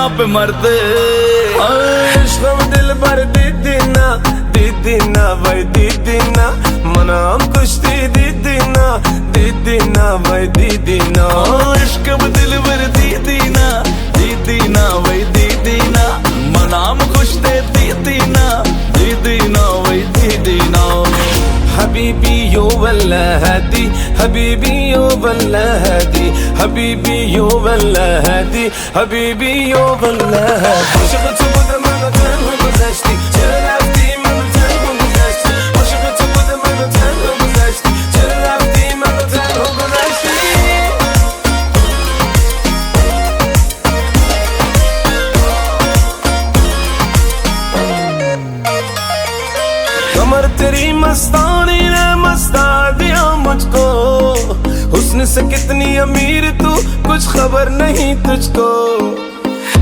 आप मरते इश्क दिल भर दीदीना भाई दीदीना मनाम कुश्ती दीदीना भाई दीदीना इश्क दिल भर दीदीना भाई दीदीना मनाम कुश्ती दीदीना भाई दीदीना हबीबी यो वल्ला हदी हबीबी यो वल्ला हदी हबीबी यो वल्ला हदी हबीबी यो वल्ला हदी Aşık çıkmadı mevlüten hıbızaştı Çırlafti mevlüten hıbızaştı Aşık çıkmadı mevlüten hıbızaştı Çırlafti mevlüten hıbızaştı कमर तेरी मस्तानी ने मस्ता दिया मुझको हुस्न से कितनी अमीर तू कुछ खबर नहीं तुझको